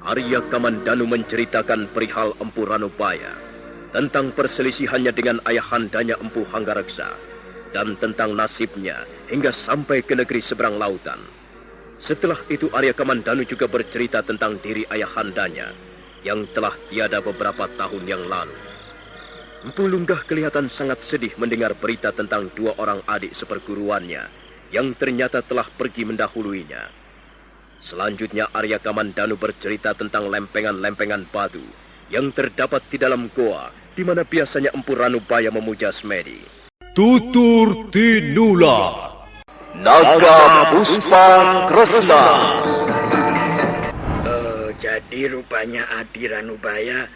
Arya Kamandanu menceritakan perihal Empu Ranubaya, tentang perselisihannya dengan ayahandanya Empu Hanggareksa, dan tentang nasibnya hingga sampai ke negeri seberang lautan. Setelah itu Arya Kamandanu juga bercerita tentang diri ayahandanya yang telah tiada beberapa tahun yang lalu. Empu Lunggah kelihatan sangat sedih mendengar berita tentang dua orang adik seperguruannya yang ternyata telah pergi mendahuluinya. Selanjutnya Arya Kamandanu bercerita tentang lempengan-lempengan batu yang terdapat di dalam goa di mana biasanya Empu Ranubaya memuja semedi. Tutur Tinula Naga Puspa Kresna. Jadi rupanya Adi Ranubaya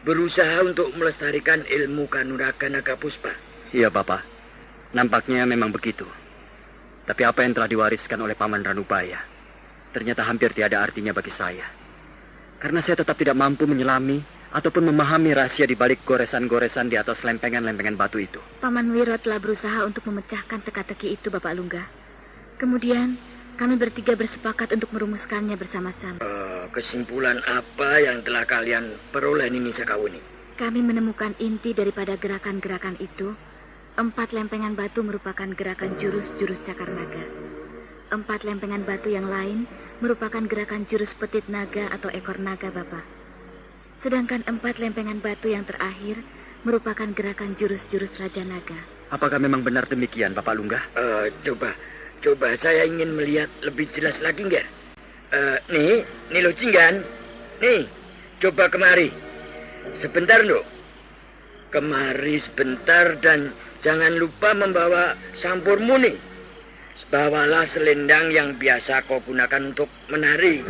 berusaha untuk melestarikan ilmu kanuragan naga puspa. Iya, Bapak. Nampaknya memang begitu. Tapi apa yang telah diwariskan oleh Paman Ranubaya ternyata hampir tiada artinya bagi saya. Karena saya tetap tidak mampu menyelami ataupun memahami rahasia di balik goresan-goresan di atas lempengan-lempengan batu itu. Paman Wiro telah berusaha untuk memecahkan teka-teki itu, Bapak Lunggah. Kemudian kami bertiga bersepakat untuk merumuskannya bersama-sama. Kesimpulan apa yang telah kalian peroleh, Nini Sakawuni? Kami menemukan inti daripada gerakan-gerakan itu. 4 lempengan batu merupakan gerakan jurus-jurus cakar naga. 4 lempengan batu yang lain merupakan gerakan jurus petit naga atau ekor naga, Bapak. Sedangkan 4 lempengan batu yang terakhir merupakan gerakan jurus-jurus Raja Naga. Apakah memang benar demikian, Bapak Lunggah? Coba saya ingin melihat lebih jelas lagi enggak? Nih lo Cinggan. Nih, coba kemari. Sebentar, Nduk. Kemari sebentar dan jangan lupa membawa sampurmu nih. Bawalah selendang yang biasa kau gunakan untuk menari.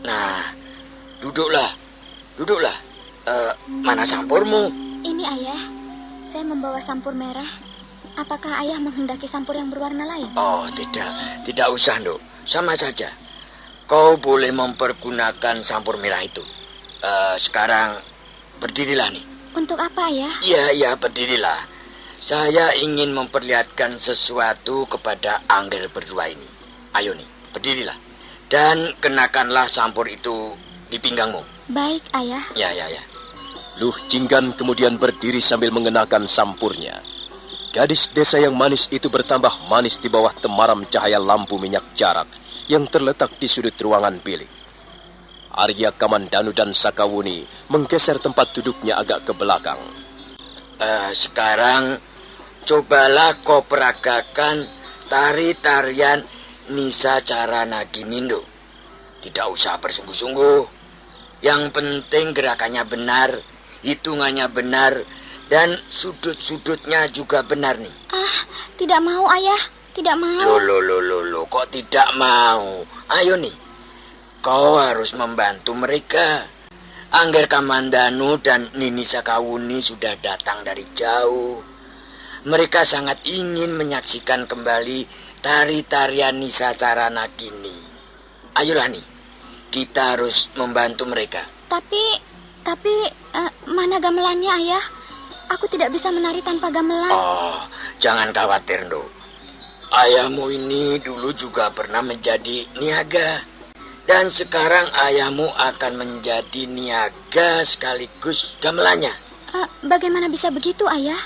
Nah, duduklah. Mana sampurmu? Ini, Ayah. Saya membawa sampur merah. Apakah Ayah menghendaki sampur yang berwarna lain? Oh, tidak usah, Nduk. Sama saja. Kau boleh mempergunakan sampur merah itu. Sekarang berdirilah nih. Untuk apa, Ayah? Iya, berdirilah. Saya ingin memperlihatkan sesuatu kepada Angger berdua ini. Ayo nih, berdirilah. Dan kenakanlah sampur itu di pinggangmu. Baik, Ayah. Ya. Luh Jinggan kemudian berdiri sambil mengenakan sampurnya. Gadis desa yang manis itu bertambah manis di bawah temaram cahaya lampu minyak jarak yang terletak di sudut ruangan bilik. Arya Kamandanu dan Sakawuni menggeser tempat duduknya agak ke belakang. Sekarang cobalah kau peragakan tari-tarian Nisa Carana Ginindo. Tidak usah bersungguh-sungguh. Yang penting gerakannya benar, hitungannya benar, dan sudut-sudutnya juga benar nih. Tidak mau, Ayah. Tidak mau. Loh, kok tidak mau? Ayo nih. Kau harus membantu mereka. Angger Kamandanu dan Nini Sakawuni sudah datang dari jauh. Mereka sangat ingin menyaksikan kembali tari-tarian Nisa Carana Gini. Ayolah nih, kita harus membantu mereka. Tapi mana gamelannya, Ayah? Aku tidak bisa menari tanpa gamelan. Oh, jangan khawatir, Nduk. Ayahmu ini dulu juga pernah menjadi niaga. Dan sekarang ayahmu akan menjadi niaga sekaligus gamelannya. Bagaimana bisa begitu, Ayah?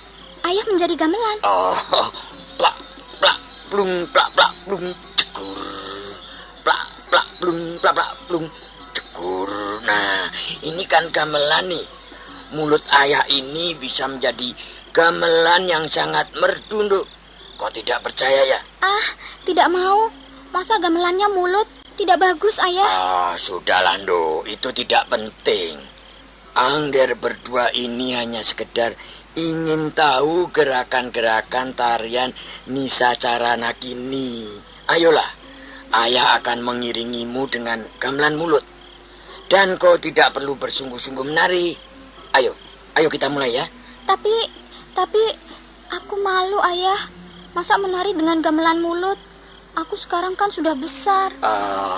Ayah menjadi gamelan. Oh, plak, plung, plak, plung, cekur. Plak, plung, plak, plung, cekur. Nah, ini kan gamelan nih. Mulut ayah ini bisa menjadi gamelan yang sangat merdu, Nduk. Kau tidak percaya ya? Tidak mau. Masa gamelannya mulut? Tidak bagus, Ayah. Sudahlah, Nduk. Itu tidak penting. Angger berdua ini hanya sekedar ingin tahu gerakan-gerakan tarian Nisa Carana Gini. Ayolah, ayah akan mengiringimu dengan gamelan mulut. Dan kau tidak perlu bersungguh-sungguh menari. Ayo kita mulai ya. Tapi aku malu, Ayah. Masa menari dengan gamelan mulut? Aku sekarang kan sudah besar.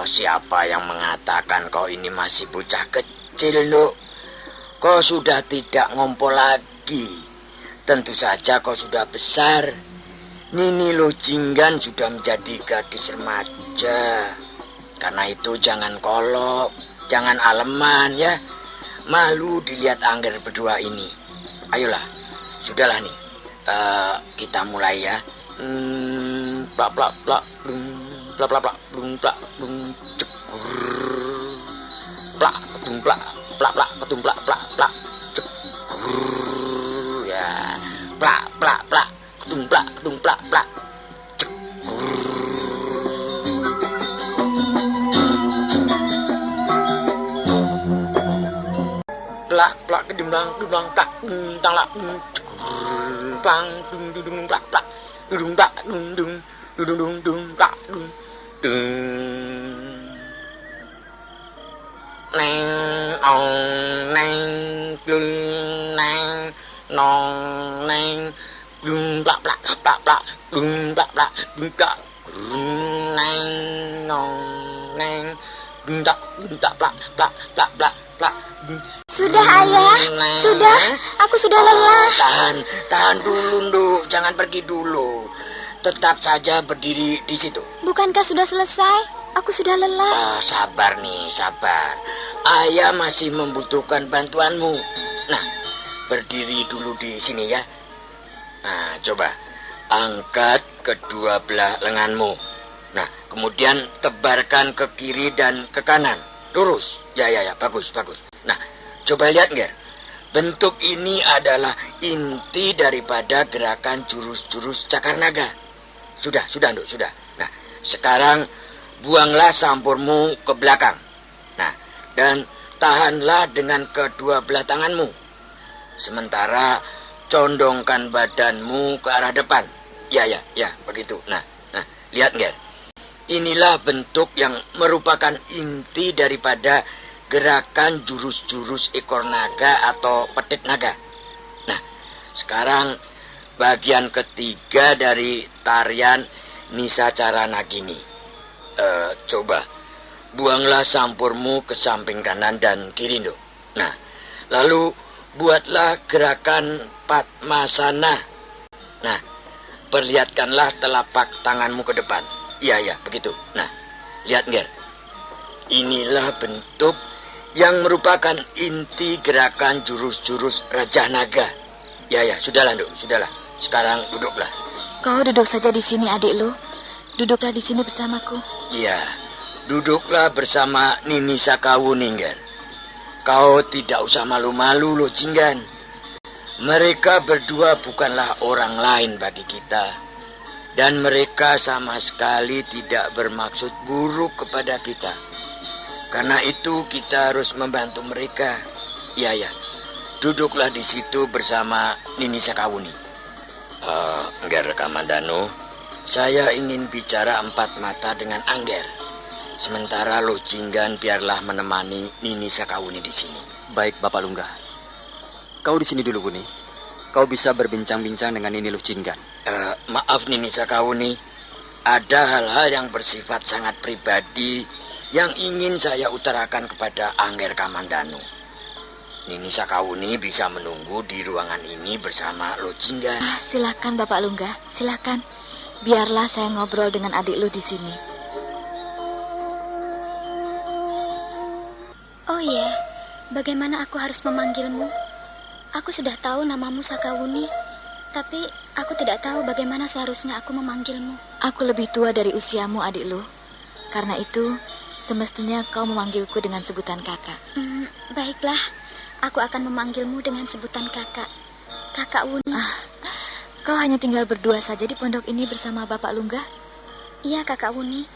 Siapa yang mengatakan kau ini masih bocah kecil, Nduk? Kau sudah tidak ngompol lagi. Tentu saja kau sudah besar. Nini Lojinggan sudah menjadi gadis remaja. Karena itu jangan kolok, jangan aleman ya. Malu dilihat Angger berdua ini. Ayolah, sudahlah nih. Kita mulai ya. Plak plak plak plak plak plak plak cekur. Plak plak plak plak plak plak plak cekur ya. Plak plak plak plak plak plak cekur. Plak plak kedimbang kedimbang tak talak bang dung dung plak plak dung tak dung dung dung tak dung neng ong neng dung neng nong neng dung plak plak plak plak dung plak plak dung tak neng nong neng dung tak plak plak plak plak plak. Sudah, Ayah. Sudah. Aku sudah lelah. Tahan dulu, Nduk. Jangan pergi dulu. Tetap saja berdiri di situ. Bukankah sudah selesai? Aku sudah lelah. Sabar nih, sabar. Ayah masih membutuhkan bantuanmu. Nah, berdiri dulu di sini ya. Nah, coba angkat kedua belah lenganmu. Nah, kemudian tebarkan ke kiri dan ke kanan. Lurus. Ya, bagus. Nah, coba lihat, Nger. Bentuk ini adalah inti daripada gerakan jurus-jurus cakar naga. Sudah, Nduk, sudah. Nah, sekarang buanglah sampurmu ke belakang. Nah, dan tahanlah dengan kedua belah tanganmu. Sementara condongkan badanmu ke arah depan. Ya, begitu. Nah, lihat, Nger. Inilah bentuk yang merupakan inti daripada gerakan jurus-jurus ekor naga atau pedit naga. Nah, sekarang bagian ketiga dari tarian Nisacara Nagini. Coba buanglah sampurmu ke samping kanan dan kiri, Nduk. Nah, lalu buatlah gerakan Padmasana. Nah, perlihatkanlah telapak tanganmu ke depan. Iya, begitu. Nah, lihat, Nger. Inilah bentuk yang merupakan inti gerakan jurus-jurus Raja Naga. Ya, sudahlah, Nduk, sudahlah. Sekarang duduklah. Kau duduk saja di sini, adik lu. Duduklah di sini bersamaku. Iya, duduklah bersama Nini Sakawuni, Nger. Kau tidak usah malu-malu, Lojinggan. Mereka berdua bukanlah orang lain bagi kita. Dan mereka sama sekali tidak bermaksud buruk kepada kita. Karena itu kita harus membantu mereka. Iya. Duduklah di situ bersama Nini Sakawuni. Angger Kamandanu, saya ingin bicara empat mata dengan Angger. Sementara Lojinggan biarlah menemani Nini Sakawuni di sini. Baik, Bapak Lungga. Kau di sini dulu, Guni. Kau bisa berbincang-bincang dengan Nini Lojinggan. Maaf, Nini Sakawuni. Ada hal-hal yang bersifat sangat pribadi yang ingin saya utarakan kepada Angger Kamandanu. Nini Sakawuni bisa menunggu di ruangan ini bersama Lojinggan. Silakan, Bapak Lungga. Silakan. Biarlah saya ngobrol dengan adik lu di sini. Oh iya, bagaimana aku harus memanggilmu? Aku sudah tahu namamu Sakawuni, tapi aku tidak tahu bagaimana seharusnya aku memanggilmu. Aku lebih tua dari usiamu, adik lu. Karena itu, semestinya kau memanggilku dengan sebutan kakak. Baiklah, aku akan memanggilmu dengan sebutan kakak. Kakak Wuni. Kau hanya tinggal berdua saja di pondok ini bersama Bapak Lungga? Iya, Kakak Wuni.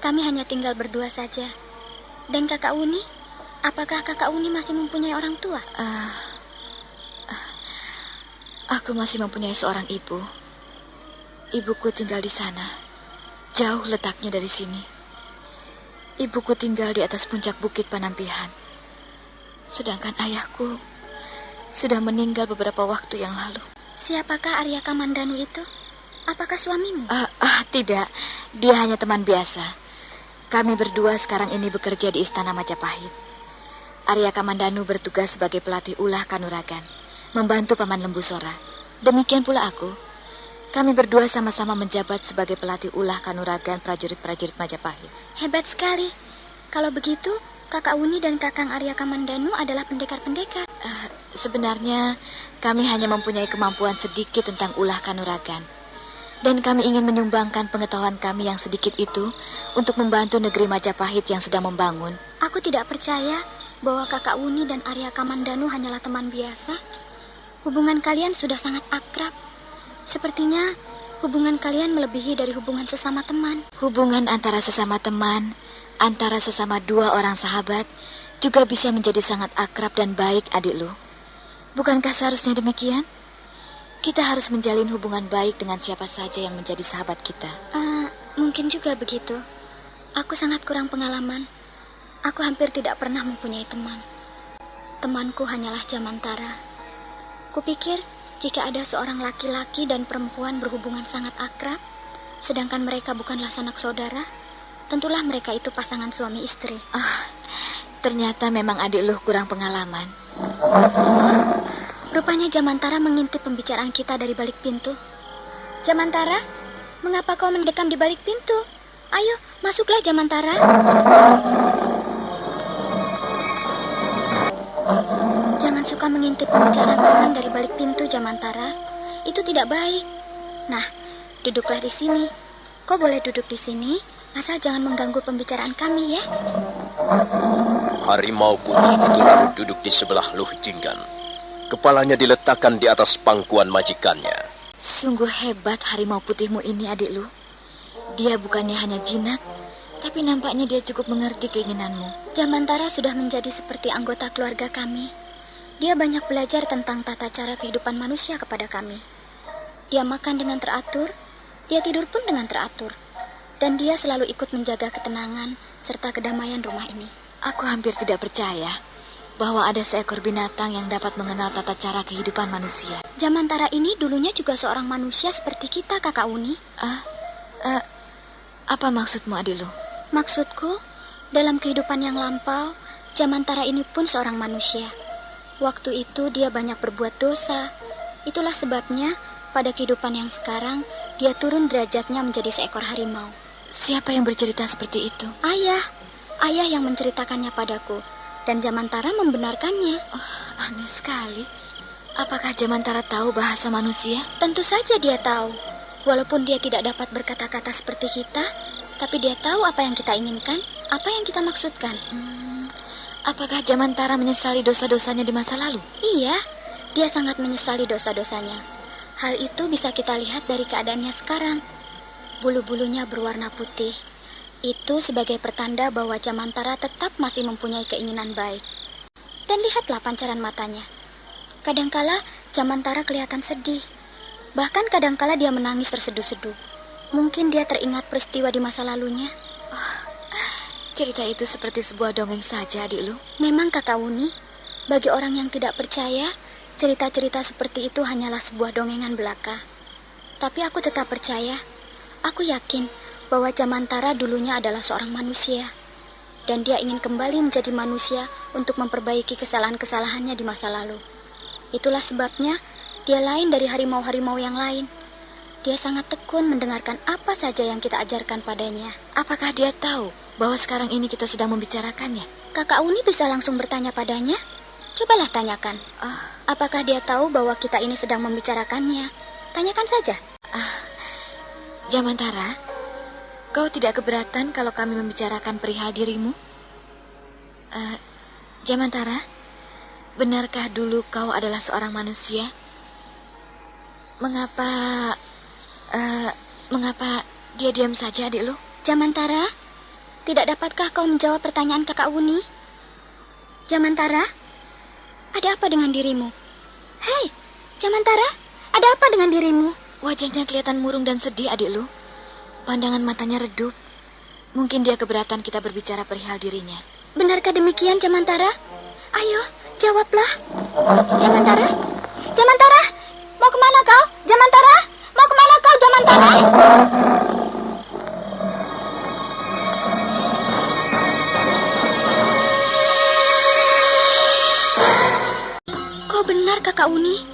Kami hanya tinggal berdua saja. Dan Kakak Wuni, apakah Kakak Wuni masih mempunyai orang tua? Aku masih mempunyai seorang ibu. Ibuku tinggal di sana. Jauh letaknya dari sini. Ibuku tinggal di atas puncak bukit Panampihan. Sedangkan ayahku sudah meninggal beberapa waktu yang lalu. Siapakah Arya Kamandanu itu? Apakah suamimu? Tidak. Dia hanya teman biasa. Kami berdua sekarang ini bekerja di Istana Majapahit. Arya Kamandanu bertugas sebagai pelatih ulah kanuragan, membantu Paman Lembusora. Demikian pula aku. Kami berdua sama-sama menjabat sebagai pelatih ulah kanuragan prajurit-prajurit Majapahit. Hebat sekali. Kalau begitu, Kakak Uni dan Kakang Arya Kamandanu adalah pendekar-pendekar. Sebenarnya kami hanya mempunyai kemampuan sedikit tentang ulah kanuragan. Dan kami ingin menyumbangkan pengetahuan kami yang sedikit itu untuk membantu negeri Majapahit yang sedang membangun. Aku tidak percaya bahwa Kakak Uni dan Arya Kamandanu hanyalah teman biasa. Hubungan kalian sudah sangat akrab. Sepertinya hubungan kalian melebihi dari hubungan sesama teman. Hubungan antara sesama teman, antara sesama dua orang sahabat, juga bisa menjadi sangat akrab dan baik, adik lu. Bukankah seharusnya demikian? Kita harus menjalin hubungan baik dengan siapa saja yang menjadi sahabat kita. Mungkin juga begitu. Aku sangat kurang pengalaman. Aku hampir tidak pernah mempunyai teman. Temanku hanyalah Jamantara. Kupikir jika ada seorang laki-laki dan perempuan berhubungan sangat akrab, sedangkan mereka bukanlah sanak saudara, tentulah mereka itu pasangan suami istri. Ternyata memang adik lu kurang pengalaman. Rupanya Jamantara mengintip pembicaraan kita dari balik pintu. Jamantara, mengapa kau mendekam di balik pintu? Ayo, masuklah Jamantara. Jangan suka mengintip pembicaraan orang dari balik pintu, Jamantara. Itu tidak baik. Nah, duduklah di sini. Kau boleh duduk di sini, asal jangan mengganggu pembicaraan kami ya. Harimau putih itu lalu duduk di sebelah Luh Jinggan. Kepalanya diletakkan di atas pangkuan majikannya. Sungguh hebat harimau putihmu ini, adik lu. Dia bukannya hanya jinak, tapi nampaknya dia cukup mengerti keinginanmu. Jamantara sudah menjadi seperti anggota keluarga kami. Dia banyak belajar tentang tata cara kehidupan manusia kepada kami. Dia makan dengan teratur, dia tidur pun dengan teratur. Dan dia selalu ikut menjaga ketenangan serta kedamaian rumah ini. Aku hampir tidak percaya bahwa ada seekor binatang yang dapat mengenal tata cara kehidupan manusia. Jamantara ini dulunya juga seorang manusia seperti kita, Kakak Uni. Apa maksudmu, adik lu? Maksudku, dalam kehidupan yang lampau, Jamantara ini pun seorang manusia. Waktu itu dia banyak berbuat dosa. Itulah sebabnya pada kehidupan yang sekarang dia turun derajatnya menjadi seekor harimau. Siapa yang bercerita seperti itu? Ayah yang menceritakannya padaku. Dan Jamantara membenarkannya. Aneh sekali. Apakah Jamantara tahu bahasa manusia? Tentu saja dia tahu. Walaupun dia tidak dapat berkata-kata seperti kita, tapi dia tahu apa yang kita inginkan, apa yang kita maksudkan. Apakah Jamantara menyesali dosa-dosanya di masa lalu? Iya, dia sangat menyesali dosa-dosanya. Hal itu bisa kita lihat dari keadaannya sekarang. Bulu-bulunya berwarna putih. Itu sebagai pertanda bahwa Jamantara tetap masih mempunyai keinginan baik. Dan lihatlah pancaran matanya. Kadangkala Jamantara kelihatan sedih. Bahkan kadangkala dia menangis terseduh-seduh. Mungkin dia teringat peristiwa di masa lalunya. Cerita itu seperti sebuah dongeng saja, adik lu. Memang, Kakak Uni. Bagi orang yang tidak percaya, cerita-cerita seperti itu hanyalah sebuah dongengan belaka. Tapi aku tetap percaya. Aku yakin bahwa Jamantara dulunya adalah seorang manusia. Dan dia ingin kembali menjadi manusia untuk memperbaiki kesalahan-kesalahannya di masa lalu. Itulah sebabnya dia lain dari harimau-harimau yang lain. Dia sangat tekun mendengarkan apa saja yang kita ajarkan padanya. Apakah dia tahu bahwa sekarang ini kita sedang membicarakannya? Kakak Uni bisa langsung bertanya padanya. Cobalah tanyakan. Apakah dia tahu bahwa kita ini sedang membicarakannya? Tanyakan saja. Jamantara, kau tidak keberatan kalau kami membicarakan perihal dirimu? Jamantara, benarkah dulu kau adalah seorang manusia? Mengapa dia diam saja, adik lu? Jamantara, tidak dapatkah kau menjawab pertanyaan Kakak Uni? Jamantara, ada apa dengan dirimu? Hei, Jamantara, ada apa dengan dirimu? Wajahnya kelihatan murung dan sedih, adik lu. Pandangan matanya redup. Mungkin dia keberatan kita berbicara perihal dirinya. Benarkah demikian, Jamantara? Ayo, jawablah. Jamantara, Jamantara, mau kemana kau? Jamantara, mau kemana kau, Jamantara? Kau benar, Kakak Uni.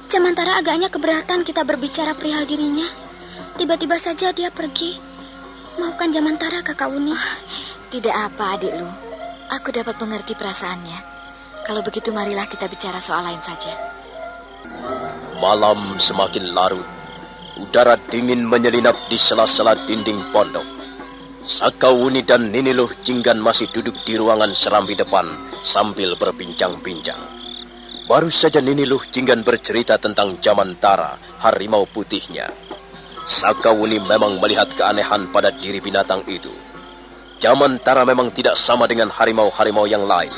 Jamantara agaknya keberatan kita berbicara perihal dirinya. Tiba-tiba saja dia pergi. Maafkan Jamantara, Kakak Wuni. Tidak apa, adik Lu. Aku dapat mengerti perasaannya. Kalau begitu marilah kita bicara soal lain saja. Malam semakin larut. Udara dingin menyelinap di sela-sela dinding pondok. Sakawuni dan Niniluh Jinggan masih duduk di ruangan serambi depan sambil berbincang-bincang. Baru saja Niniluh Jinggan bercerita tentang Jamantara, harimau putihnya. Sakawuni memang melihat keanehan pada diri binatang itu. Jamantara memang tidak sama dengan harimau-harimau yang lain.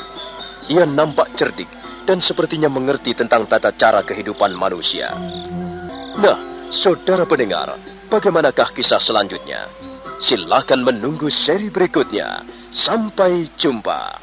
Dia nampak cerdik dan sepertinya mengerti tentang tata cara kehidupan manusia. Nah, saudara pendengar, bagaimanakah kisah selanjutnya? Silakan menunggu seri berikutnya. Sampai jumpa.